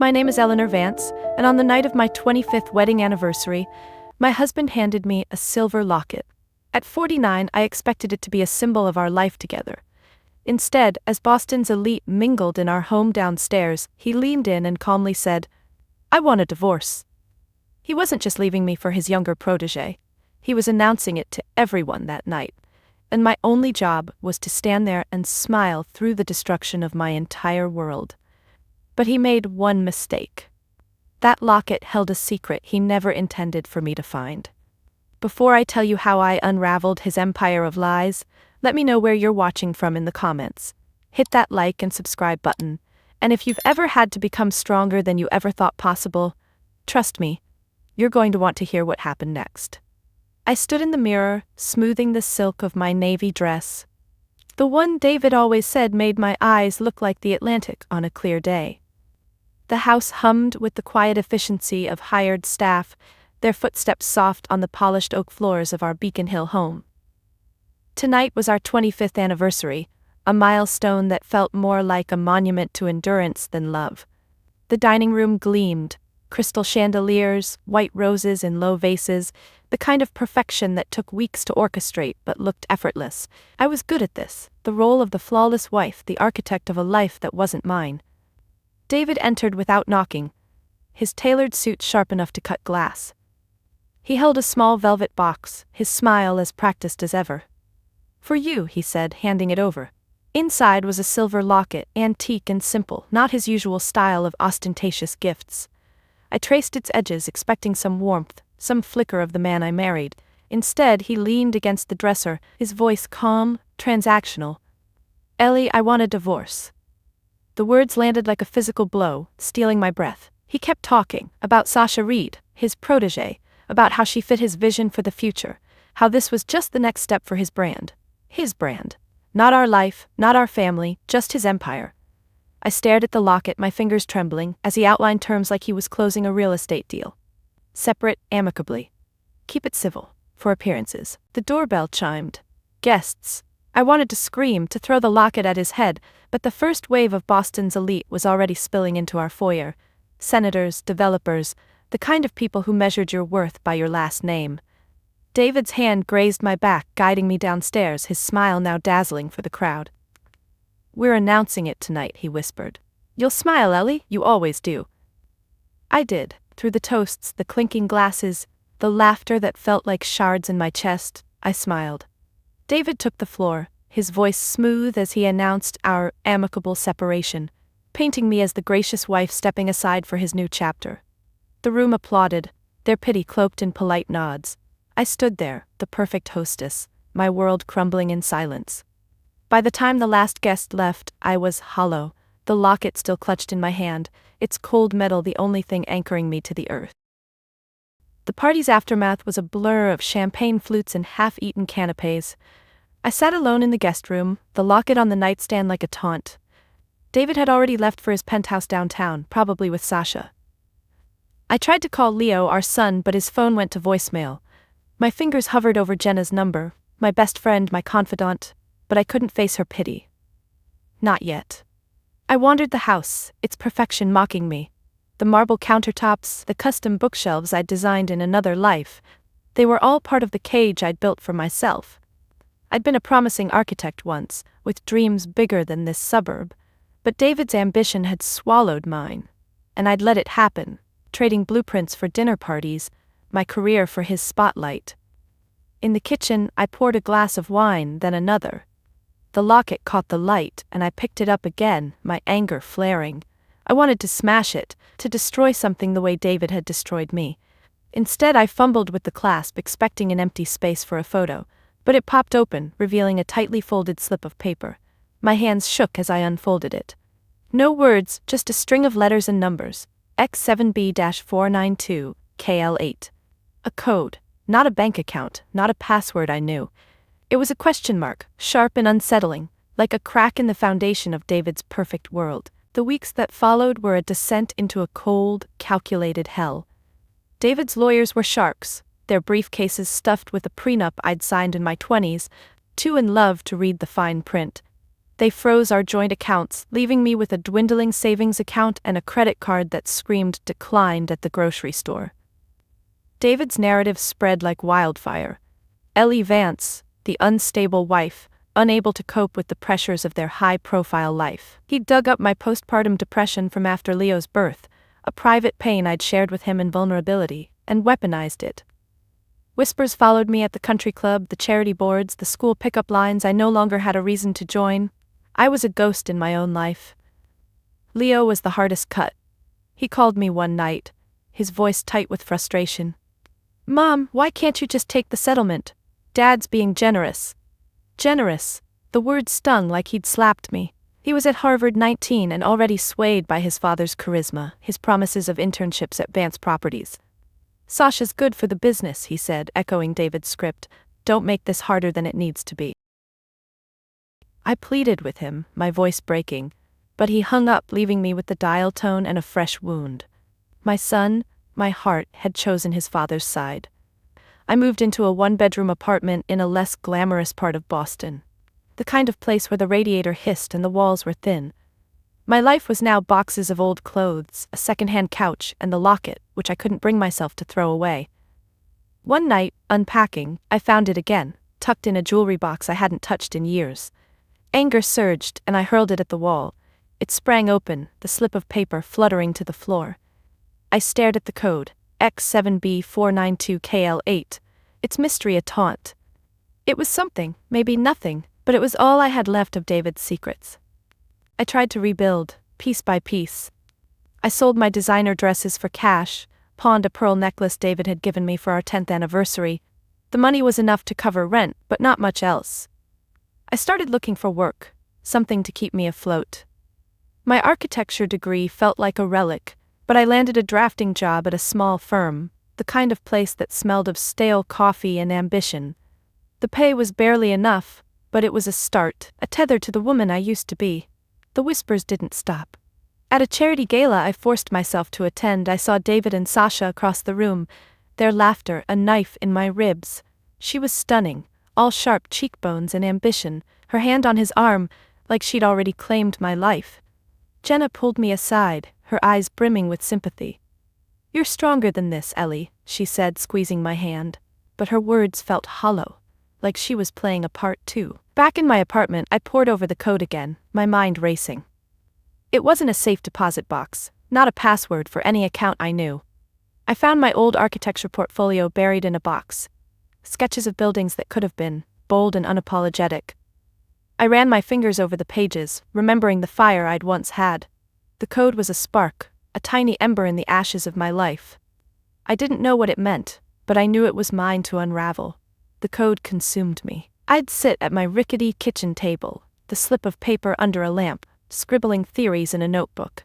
My name is Eleanor Vance, and on the night of my 25th wedding anniversary, my husband handed me a silver locket. At 49, I expected it to be a symbol of our life together. Instead, as Boston's elite mingled in our home downstairs, he leaned in and calmly said, "I want a divorce." He wasn't just leaving me for his younger protege. He was announcing it to everyone that night, and my only job was to stand there and smile through the destruction of my entire world. But he made one mistake. That locket held a secret he never intended for me to find. Before I tell you how I unraveled his empire of lies, let me know where you're watching from in the comments. Hit that like and subscribe button, and if you've ever had to become stronger than you ever thought possible, trust me, you're going to want to hear what happened next. I stood in the mirror, smoothing the silk of my navy dress. The one David always said made my eyes look like the Atlantic on a clear day. The house hummed with the quiet efficiency of hired staff, their footsteps soft on the polished oak floors of our Beacon Hill home. Tonight was our 25th anniversary, a milestone that felt more like a monument to endurance than love. The dining room gleamed, crystal chandeliers, white roses in low vases, the kind of perfection that took weeks to orchestrate but looked effortless. I was good at this, the role of the flawless wife, the architect of a life that wasn't mine. David entered without knocking, his tailored suit sharp enough to cut glass. He held a small velvet box, his smile as practiced as ever. "For you," he said, handing it over. Inside was a silver locket, antique and simple, not his usual style of ostentatious gifts. I traced its edges, expecting some warmth, some flicker of the man I married. Instead, he leaned against the dresser, his voice calm, transactional. "Ellie, I want a divorce." The words landed like a physical blow, stealing my breath. He kept talking, about Sasha Reed, his protege, about how she fit his vision for the future, how this was just the next step for his brand. His brand. Not our life, not our family, just his empire. I stared at the locket, my fingers trembling, as he outlined terms like he was closing a real estate deal. Separate, amicably. Keep it civil, for appearances. The doorbell chimed. Guests. I wanted to scream, to throw the locket at his head, but the first wave of Boston's elite was already spilling into our foyer. Senators, developers, the kind of people who measured your worth by your last name. David's hand grazed my back, guiding me downstairs, his smile now dazzling for the crowd. "We're announcing it tonight," he whispered. "You'll smile, Ellie, you always do." I did, through the toasts, the clinking glasses, the laughter that felt like shards in my chest, I smiled. David took the floor, his voice smooth as he announced our amicable separation, painting me as the gracious wife stepping aside for his new chapter. The room applauded, their pity cloaked in polite nods. I stood there, the perfect hostess, my world crumbling in silence. By the time the last guest left, I was hollow, the locket still clutched in my hand, its cold metal the only thing anchoring me to the earth. The party's aftermath was a blur of champagne flutes and half-eaten canapes. I sat alone in the guest room, the locket on the nightstand like a taunt. David had already left for his penthouse downtown, probably with Sasha. I tried to call Leo, our son, but his phone went to voicemail. My fingers hovered over Jenna's number, my best friend, my confidant, but I couldn't face her pity. Not yet. I wandered the house, its perfection mocking me. The marble countertops, the custom bookshelves I'd designed in another life, they were all part of the cage I'd built for myself. I'd been a promising architect once, with dreams bigger than this suburb, but David's ambition had swallowed mine, and I'd let it happen, trading blueprints for dinner parties, my career for his spotlight. In the kitchen, I poured a glass of wine, then another. The locket caught the light, and I picked it up again, my anger flaring. I wanted to smash it, to destroy something the way David had destroyed me. Instead, I fumbled with the clasp, expecting an empty space for a photo, but it popped open, revealing a tightly folded slip of paper. My hands shook as I unfolded it. No words, just a string of letters and numbers. X7B-492, KL8. A code, not a bank account, not a password I knew. It was a question mark, sharp and unsettling, like a crack in the foundation of David's perfect world. The weeks that followed were a descent into a cold, calculated hell. David's lawyers were sharks, their briefcases stuffed with a prenup I'd signed in my 20s, too in love to read the fine print. They froze our joint accounts, leaving me with a dwindling savings account and a credit card that screamed declined at the grocery store. David's narrative spread like wildfire. Ellie Vance, the unstable wife, unable to cope with the pressures of their high-profile life. He dug up my postpartum depression from after Leo's birth, a private pain I'd shared with him in vulnerability, and weaponized it. Whispers followed me at the country club, the charity boards, the school pickup lines I no longer had a reason to join. I was a ghost in my own life. Leo was the hardest cut. He called me one night, his voice tight with frustration. "Mom, why can't you just take the settlement? Dad's being generous." Generous. The word stung like he'd slapped me. He was at Harvard 19 and already swayed by his father's charisma, his promises of internships at Vance Properties. "Sasha's good for the business," he said, echoing David's script. "Don't make this harder than it needs to be." I pleaded with him, my voice breaking, but he hung up, leaving me with the dial tone and a fresh wound. My son, my heart, had chosen his father's side. I moved into a one-bedroom apartment in a less glamorous part of Boston. The kind of place where the radiator hissed and the walls were thin. My life was now boxes of old clothes, a second-hand couch, and the locket, which I couldn't bring myself to throw away. One night, unpacking, I found it again, tucked in a jewelry box I hadn't touched in years. Anger surged, and I hurled it at the wall. It sprang open, the slip of paper fluttering to the floor. I stared at the code, X7B492KL8, its mystery a taunt. It was something, maybe nothing, but it was all I had left of David's secrets. I tried to rebuild, piece by piece. I sold my designer dresses for cash, pawned a pearl necklace David had given me for our 10th anniversary. The money was enough to cover rent, but not much else. I started looking for work, something to keep me afloat. My architecture degree felt like a relic, but I landed a drafting job at a small firm, the kind of place that smelled of stale coffee and ambition. The pay was barely enough, but it was a start, a tether to the woman I used to be. The whispers didn't stop. At a charity gala I forced myself to attend, I saw David and Sasha across the room, their laughter a knife in my ribs. She was stunning, all sharp cheekbones and ambition, her hand on his arm, like she'd already claimed my life. Jenna pulled me aside, her eyes brimming with sympathy. "You're stronger than this, Ellie," she said, squeezing my hand. But her words felt hollow, like she was playing a part too. Back in my apartment, I pored over the code again, my mind racing. It wasn't a safe deposit box, not a password for any account I knew. I found my old architecture portfolio buried in a box. Sketches of buildings that could have been, bold and unapologetic. I ran my fingers over the pages, remembering the fire I'd once had. The code was a spark, a tiny ember in the ashes of my life. I didn't know what it meant, but I knew it was mine to unravel. The code consumed me. I'd sit at my rickety kitchen table, the slip of paper under a lamp, scribbling theories in a notebook.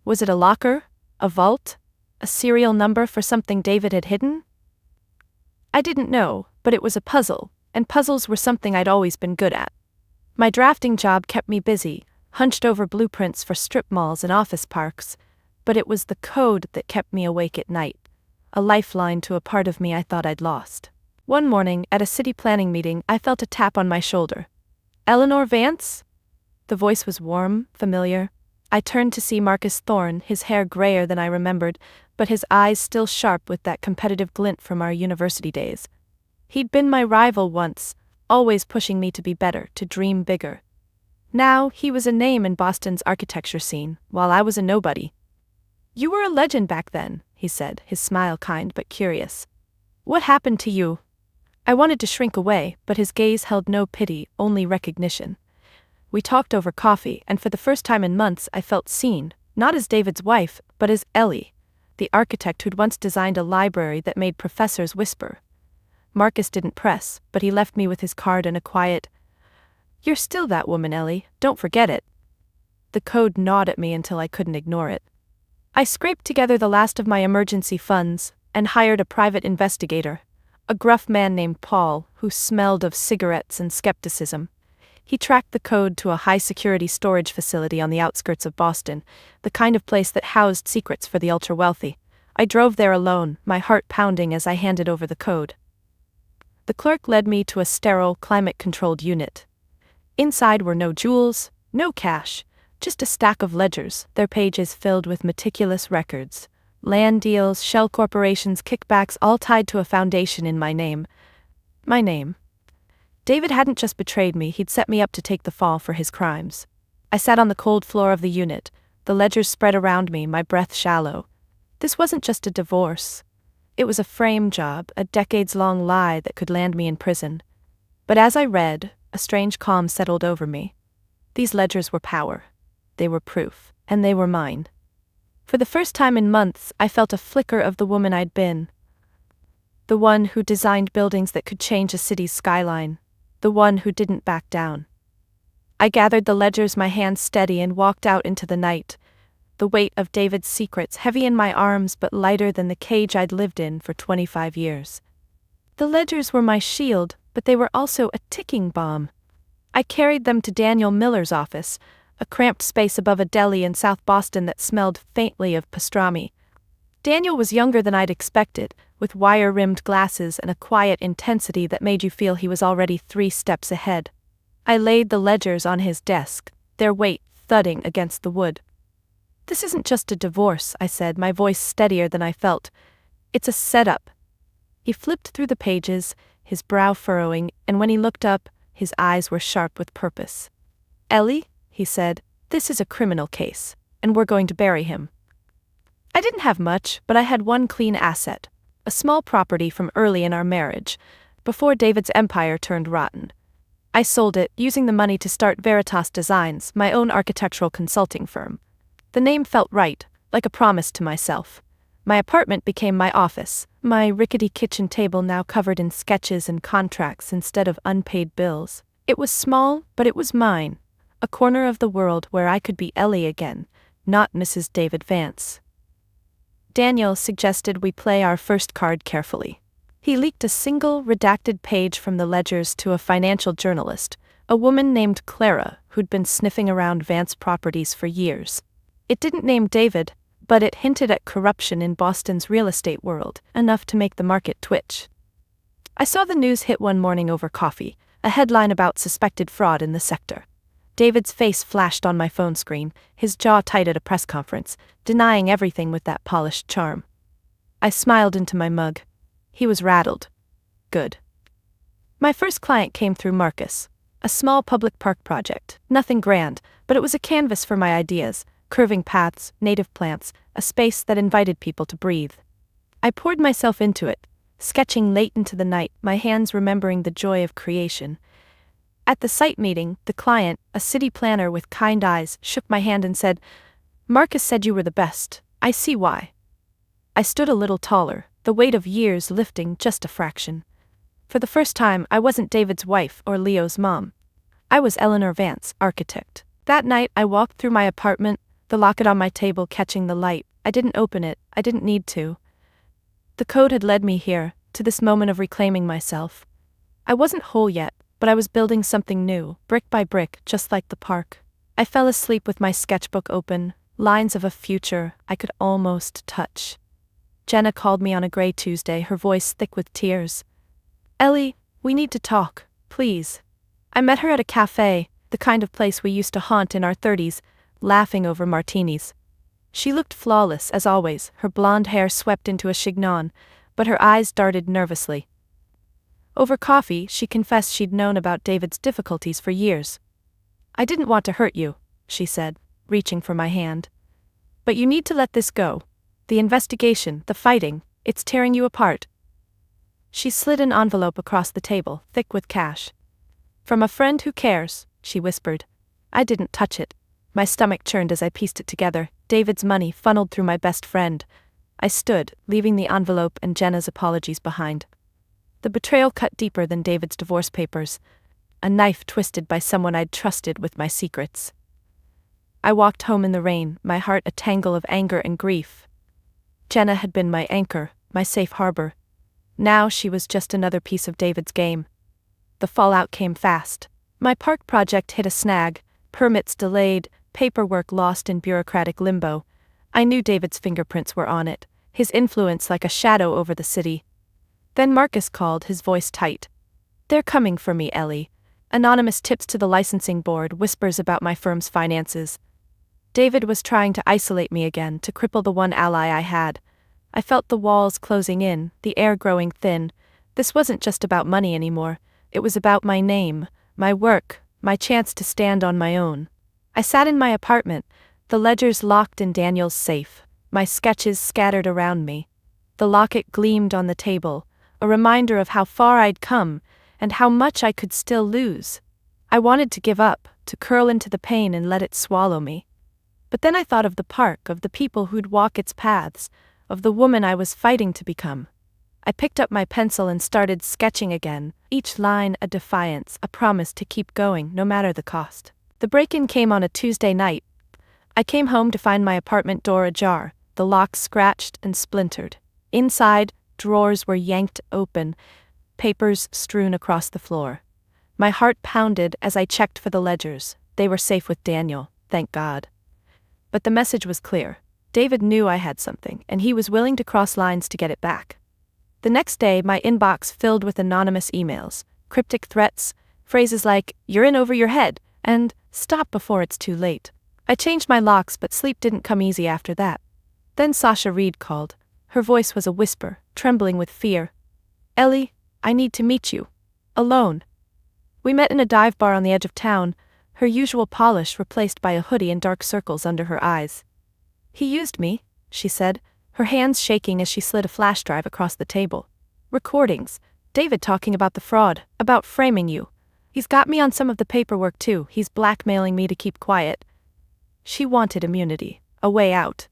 Was it a locker? A vault? A serial number for something David had hidden? I didn't know, but it was a puzzle, and puzzles were something I'd always been good at. My drafting job kept me busy, hunched over blueprints for strip malls and office parks, but it was the code that kept me awake at night, a lifeline to a part of me I thought I'd lost. One morning, at a city planning meeting, I felt a tap on my shoulder. "Eleanor Vance?" The voice was warm, familiar. I turned to see Marcus Thorne, his hair grayer than I remembered, but his eyes still sharp with that competitive glint from our university days. He'd been my rival once, always pushing me to be better, to dream bigger. Now, he was a name in Boston's architecture scene, while I was a nobody. "You were a legend back then," he said, his smile kind but curious. "What happened to you?" I wanted to shrink away, but his gaze held no pity, only recognition. We talked over coffee, and for the first time in months I felt seen, not as David's wife, but as Ellie, the architect who'd once designed a library that made professors whisper. Marcus didn't press, but he left me with his card and a quiet, "You're still that woman, Ellie, don't forget it." The code gnawed at me until I couldn't ignore it. I scraped together the last of my emergency funds, and hired a private investigator, a gruff man named Paul, who smelled of cigarettes and skepticism. He tracked the code to a high-security storage facility on the outskirts of Boston, the kind of place that housed secrets for the ultra-wealthy. I drove there alone, my heart pounding as I handed over the code. The clerk led me to a sterile, climate-controlled unit. Inside were no jewels, No cash, just a stack of ledgers, their pages filled with meticulous records. Land deals, shell corporations, kickbacks, all tied to a foundation in my name. My name. David hadn't just betrayed me, he'd set me up to take the fall for his crimes. I sat on the cold floor of the unit, the ledgers spread around me, my breath shallow. This wasn't just a divorce. It was a frame job, a decades-long lie that could land me in prison. But as I read, a strange calm settled over me. These ledgers were power. They were proof, and they were mine. For the first time in months, I felt a flicker of the woman I'd been. The one who designed buildings that could change a city's skyline. The one who didn't back down. I gathered the ledgers, my hands steady, and walked out into the night. The weight of David's secrets heavy in my arms but lighter than the cage I'd lived in for 25 years. The ledgers were my shield, but they were also a ticking bomb. I carried them to Daniel Miller's office, a cramped space above a deli in South Boston that smelled faintly of pastrami. Daniel was younger than I'd expected, with wire-rimmed glasses and a quiet intensity that made you feel he was already 3 steps ahead. I laid the ledgers on his desk, their weight thudding against the wood. "This isn't just a divorce," I said, my voice steadier than I felt. "It's a setup." He flipped through the pages, his brow furrowing, and when he looked up, his eyes were sharp with purpose. "Ellie," he said, "this is a criminal case, and we're going to bury him." I didn't have much, but I had one clean asset, a small property from early in our marriage, before David's empire turned rotten. I sold it, using the money to start Veritas Designs, my own architectural consulting firm. The name felt right, like a promise to myself. My apartment became my office, my rickety kitchen table now covered in sketches and contracts instead of unpaid bills. It was small, but it was mine, a corner of the world where I could be Ellie again, not Mrs. David Vance. Daniel suggested we play our first card carefully. He leaked a single, redacted page from the ledgers to a financial journalist, a woman named Clara who'd been sniffing around Vance properties for years. It didn't name David, but it hinted at corruption in Boston's real estate world, enough to make the market twitch. I saw the news hit one morning over coffee, a headline about suspected fraud in the sector. David's face flashed on my phone screen, his jaw tight at a press conference, denying everything with that polished charm. I smiled into my mug. He was rattled. Good. My first client came through Marcus, a small public park project, nothing grand, but it was a canvas for my ideas, curving paths, native plants, a space that invited people to breathe. I poured myself into it, sketching late into the night, my hands remembering the joy of creation. At the site meeting, the client, a city planner with kind eyes, shook my hand and said, "Marcus said you were the best. I see why." I stood a little taller, the weight of years lifting just a fraction. For the first time, I wasn't David's wife or Leo's mom. I was Eleanor Vance, architect. That night, I walked through my apartment, the locket on my table catching the light. I didn't open it, I didn't need to. The code had led me here, to this moment of reclaiming myself. I wasn't whole yet, but I was building something new, brick by brick, just like the park. I fell asleep with my sketchbook open, lines of a future I could almost touch. Jenna called me on a gray Tuesday, her voice thick with tears. "Ellie, we need to talk, please." I met her at a cafe, the kind of place we used to haunt in our 30s, laughing over martinis. She looked flawless, as always, her blonde hair swept into a chignon, but her eyes darted nervously. Over coffee, she confessed she'd known about David's difficulties for years. "I didn't want to hurt you," she said, reaching for my hand. "But you need to let this go. The investigation, the fighting, it's tearing you apart." She slid an envelope across the table, thick with cash. "From a friend who cares," she whispered. I didn't touch it. My stomach churned as I pieced it together. David's money funneled through my best friend. I stood, leaving the envelope and Jenna's apologies behind. The betrayal cut deeper than David's divorce papers, a knife twisted by someone I'd trusted with my secrets. I walked home in the rain, my heart a tangle of anger and grief. Jenna had been my anchor, my safe harbor. Now she was just another piece of David's game. The fallout came fast. My park project hit a snag, permits delayed, paperwork lost in bureaucratic limbo. I knew David's fingerprints were on it, his influence like a shadow over the city. Then Marcus called, his voice tight. "They're coming for me, Ellie. Anonymous tips to the licensing board, whispers about my firm's finances. David was trying to isolate me again, to cripple the one ally I had. I felt the walls closing in, the air growing thin. This wasn't just about money anymore. It was about my name, my work, my chance to stand on my own. I sat in my apartment, the ledgers locked in Daniel's safe, my sketches scattered around me. The locket gleamed on the table, a reminder of how far I'd come, and how much I could still lose. I wanted to give up, to curl into the pain and let it swallow me. But then I thought of the park, of the people who'd walk its paths, of the woman I was fighting to become. I picked up my pencil and started sketching again, each line a defiance, a promise to keep going, no matter the cost. The break-in came on a Tuesday night. I came home to find my apartment door ajar, the lock scratched and splintered. Inside, drawers were yanked open, papers strewn across the floor. My heart pounded as I checked for the ledgers. They were safe with Daniel, thank God. But the message was clear. David knew I had something, and he was willing to cross lines to get it back. The next day, my inbox filled with anonymous emails, cryptic threats, phrases like, "You're in over your head," and "Stop before it's too late." I changed my locks, but sleep didn't come easy after that. Then Sasha Reed called. Her voice was a whisper, trembling with fear. "Ellie, I need to meet you. Alone." We met in a dive bar on the edge of town, her usual polish replaced by a hoodie and dark circles under her eyes. "He used me," she said, her hands shaking as she slid a flash drive across the table. "Recordings. David talking about the fraud, about framing you. He's got me on some of the paperwork too. He's blackmailing me to keep quiet." She wanted immunity, a way out.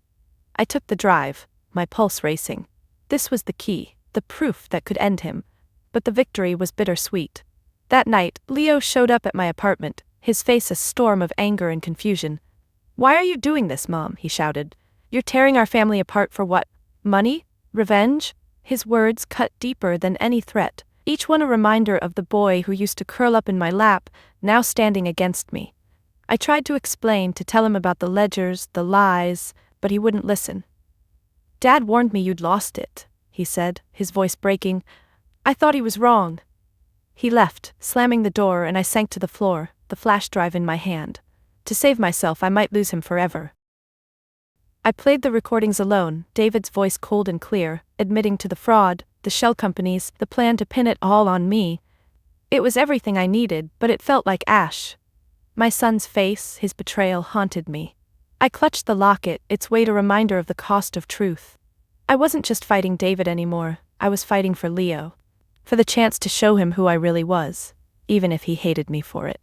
I took the drive, my pulse racing. This was the key, the proof that could end him. But the victory was bittersweet. That night, Leo showed up at my apartment, his face a storm of anger and confusion. "Why are you doing this, Mom?" he shouted. "You're tearing our family apart for what? Money? Revenge?" His words cut deeper than any threat, each one a reminder of the boy who used to curl up in my lap, now standing against me. I tried to explain, to tell him about the ledgers, the lies, but he wouldn't listen. "Dad warned me you'd lost it," he said, his voice breaking. "I thought he was wrong." He left, slamming the door, and I sank to the floor, the flash drive in my hand. To save myself, I might lose him forever. I played the recordings alone, David's voice cold and clear, admitting to the fraud, the shell companies, the plan to pin it all on me. It was everything I needed, but it felt like ash. My son's face, his betrayal, haunted me. I clutched the locket, its weight a reminder of the cost of truth. I wasn't just fighting David anymore, I was fighting for Leo. For the chance to show him who I really was, even if he hated me for it.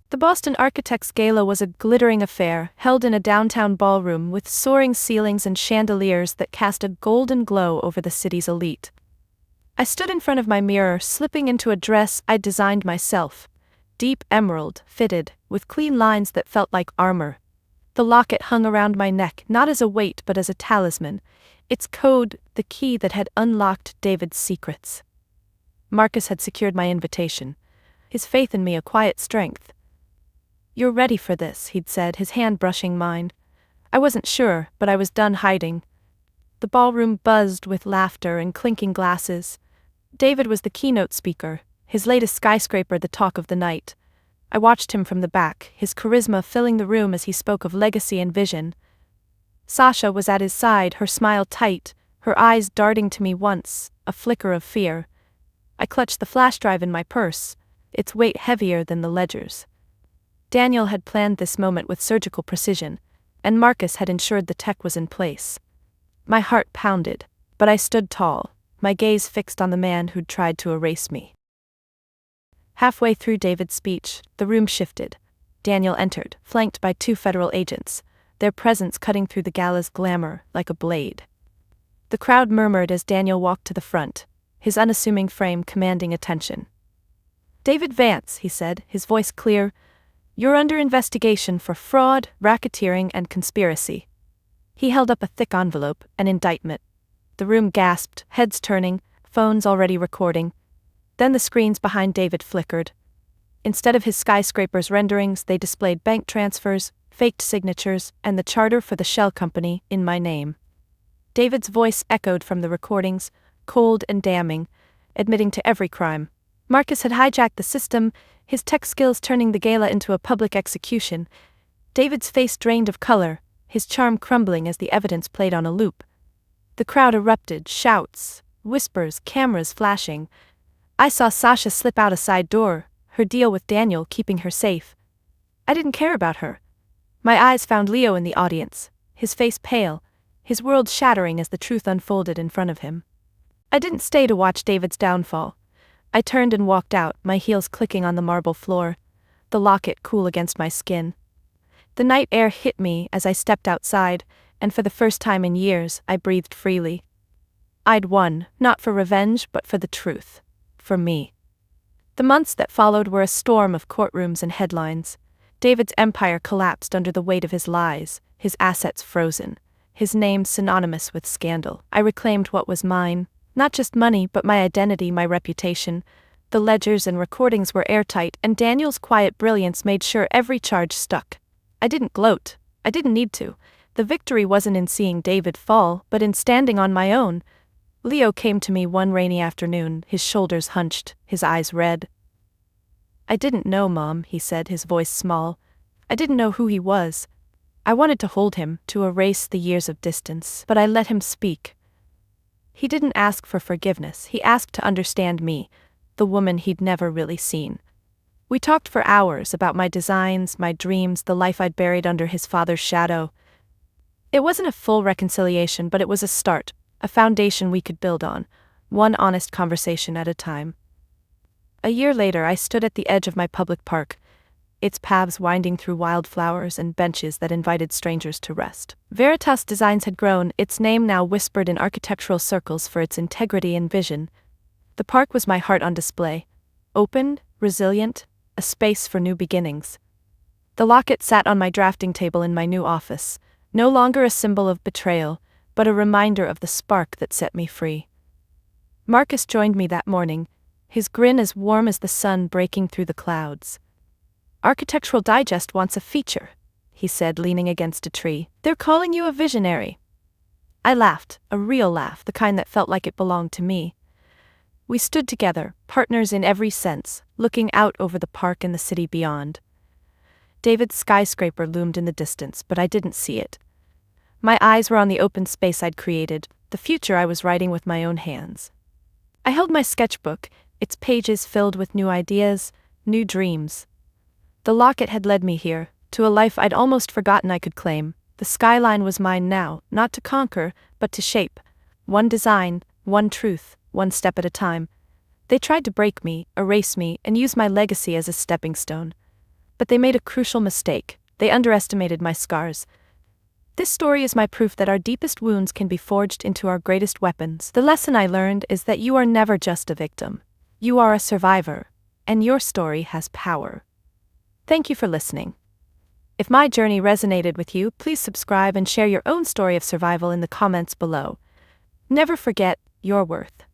The Boston Architects Gala was a glittering affair, held in a downtown ballroom with soaring ceilings and chandeliers that cast a golden glow over the city's elite. I stood in front of my mirror, slipping into a dress I'd designed myself. Deep emerald, fitted, with clean lines that felt like armor. The locket hung around my neck, not as a weight but as a talisman, its code, the key that had unlocked David's secrets. Marcus had secured my invitation, his faith in me a quiet strength. "You're ready for this," he'd said, his hand brushing mine. I wasn't sure, but I was done hiding. The ballroom buzzed with laughter and clinking glasses. David was the keynote speaker, his latest skyscraper the talk of the night. I watched him from the back, his charisma filling the room as he spoke of legacy and vision. Sasha was at his side, her smile tight, her eyes darting to me once, a flicker of fear. I clutched the flash drive in my purse, its weight heavier than the ledgers. Daniel had planned this moment with surgical precision, and Marcus had ensured the tech was in place. My heart pounded, but I stood tall, my gaze fixed on the man who'd tried to erase me. Halfway through David's speech, the room shifted. Daniel entered, flanked by 2 federal agents, their presence cutting through the gala's glamour like a blade. The crowd murmured as Daniel walked to the front, his unassuming frame commanding attention. "David Vance," he said, his voice clear, "you're under investigation for fraud, racketeering, and conspiracy." He held up a thick envelope, an indictment. The room gasped, heads turning, phones already recording. Then the screens behind David flickered. Instead of his skyscraper's renderings, they displayed bank transfers, faked signatures, and the charter for the shell company in my name. David's voice echoed from the recordings, cold and damning, admitting to every crime. Marcus had hijacked the system, his tech skills turning the gala into a public execution. David's face drained of color, his charm crumbling as the evidence played on a loop. The crowd erupted, shouts, whispers, cameras flashing. I saw Sasha slip out a side door, her deal with Daniel keeping her safe. I didn't care about her. My eyes found Leo in the audience, his face pale, his world shattering as the truth unfolded in front of him. I didn't stay to watch David's downfall. I turned and walked out, my heels clicking on the marble floor, the locket cool against my skin. The night air hit me as I stepped outside, and for the first time in years, I breathed freely. I'd won, not for revenge, but for the truth. For me. The months that followed were a storm of courtrooms and headlines. David's empire collapsed under the weight of his lies, his assets frozen, his name synonymous with scandal. I reclaimed what was mine. Not just money, but my identity, my reputation. The ledgers and recordings were airtight, and Daniel's quiet brilliance made sure every charge stuck. I didn't gloat. I didn't need to. The victory wasn't in seeing David fall, but in standing on my own. Leo came to me one rainy afternoon, his shoulders hunched, his eyes red. I didn't know, Mom, he said, his voice small. I didn't know who he was. I wanted to hold him, to erase the years of distance, but I let him speak. He didn't ask for forgiveness, he asked to understand me, the woman he'd never really seen. We talked for hours about my designs, my dreams, the life I'd buried under his father's shadow. It wasn't a full reconciliation, but it was a start, a foundation we could build on, one honest conversation at a time. A year later, I stood at the edge of my public park, its paths winding through wildflowers and benches that invited strangers to rest. Veritas Designs had grown, its name now whispered in architectural circles for its integrity and vision. The park was my heart on display. Open, resilient, a space for new beginnings. The locket sat on my drafting table in my new office, no longer a symbol of betrayal, but a reminder of the spark that set me free. Marcus joined me that morning, his grin as warm as the sun breaking through the clouds. Architectural Digest wants a feature, he said, leaning against a tree. They're calling you a visionary. I laughed, a real laugh, the kind that felt like it belonged to me. We stood together, partners in every sense, looking out over the park and the city beyond. David's skyscraper loomed in the distance, but I didn't see it. My eyes were on the open space I'd created, the future I was writing with my own hands. I held my sketchbook, its pages filled with new ideas, new dreams. The locket had led me here, to a life I'd almost forgotten I could claim. The skyline was mine now, not to conquer, but to shape. One design, one truth, one step at a time. They tried to break me, erase me, and use my legacy as a stepping stone. But they made a crucial mistake. They underestimated my scars. This story is my proof that our deepest wounds can be forged into our greatest weapons. The lesson I learned is that you are never just a victim. You are a survivor, and your story has power. Thank you for listening. If my journey resonated with you, please subscribe and share your own story of survival in the comments below. Never forget your worth.